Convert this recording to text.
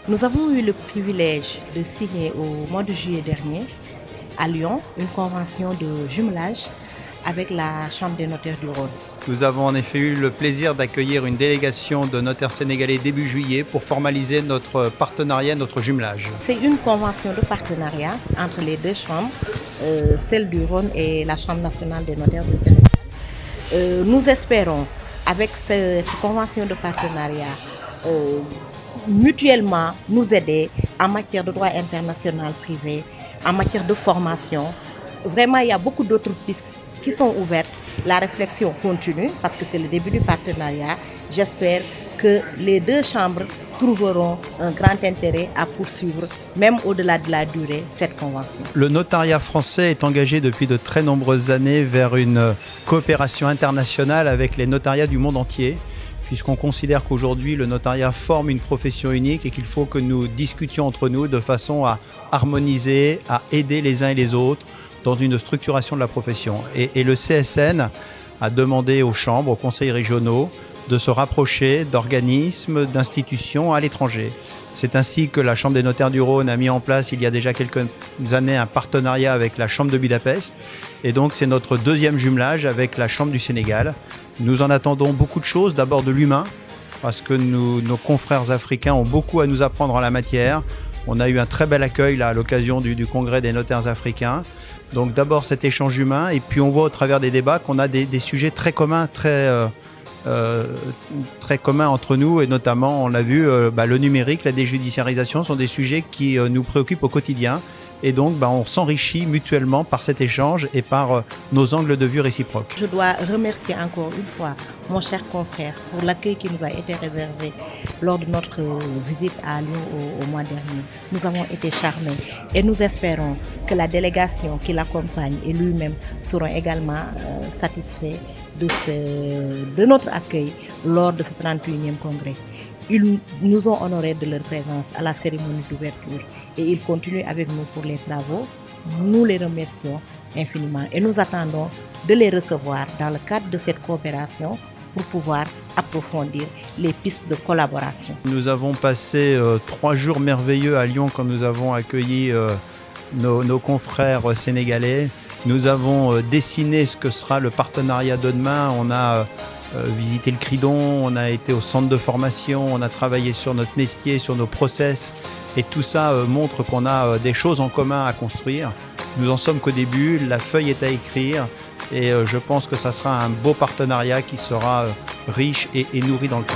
Nous avons eu le privilège de signer au mois de juillet dernier à Lyon une convention de jumelage avec la Chambre des notaires du Rhône. Nous avons en effet eu le plaisir d'accueillir une délégation de notaires sénégalais début juillet pour formaliser notre partenariat, notre jumelage. C'est une convention de partenariat entre les deux chambres, celle du Rhône et la Chambre nationale des notaires du Sénégal. Nous espérons, avec cette convention de partenariat, mutuellement nous aider en matière de droit international privé, en matière de formation. Vraiment, il y a beaucoup d'autres pistes qui sont ouvertes. La réflexion continue parce que c'est le début du partenariat. J'espère que les deux chambres trouveront un grand intérêt à poursuivre, même au-delà de la durée, cette convention. Le notariat français est engagé depuis de très nombreuses années vers une coopération internationale avec les notariats du monde entier, puisqu'on considère qu'aujourd'hui le notariat forme une profession unique et qu'il faut que nous discutions entre nous de façon à harmoniser, à aider les uns et les autres dans une structuration de la profession. Et le CSN a demandé aux chambres, aux conseils régionaux, de se rapprocher d'organismes, d'institutions à l'étranger. C'est ainsi que la Chambre des notaires du Rhône a mis en place il y a déjà quelques années un partenariat avec la Chambre de Budapest. Et donc c'est notre deuxième jumelage avec la Chambre du Sénégal. Nous en attendons beaucoup de choses, d'abord de l'humain, parce que nos confrères africains ont beaucoup à nous apprendre en la matière. On a eu un très bel accueil là, à l'occasion du congrès des notaires africains. Donc d'abord cet échange humain, et puis on voit au travers des débats qu'on a des sujets très communs, très communs entre nous, et notamment on l'a vu, le numérique, la déjudiciarisation sont des sujets qui nous préoccupent au quotidien. Et donc, on s'enrichit mutuellement par cet échange et par nos angles de vue réciproques. Je dois remercier encore une fois mon cher confrère pour l'accueil qui nous a été réservé lors de notre visite à Lyon au mois dernier. Nous avons été charmés et nous espérons que la délégation qui l'accompagne et lui-même seront également satisfaits de notre accueil lors de ce 31e congrès. Ils nous ont honorés de leur présence à la cérémonie d'ouverture et ils continuent avec nous pour les travaux. Nous les remercions infiniment et nous attendons de les recevoir dans le cadre de cette coopération pour pouvoir approfondir les pistes de collaboration. Nous avons passé 3 jours merveilleux à Lyon quand nous avons accueilli nos confrères sénégalais. Nous avons dessiné ce que sera le partenariat de demain. On a visité le Cridon, on a été au centre de formation, on a travaillé sur notre métier, sur nos process, et tout ça montre qu'on a des choses en commun à construire. Nous en sommes qu'au début, la feuille est à écrire, et je pense que ça sera un beau partenariat qui sera riche et nourri dans le temps.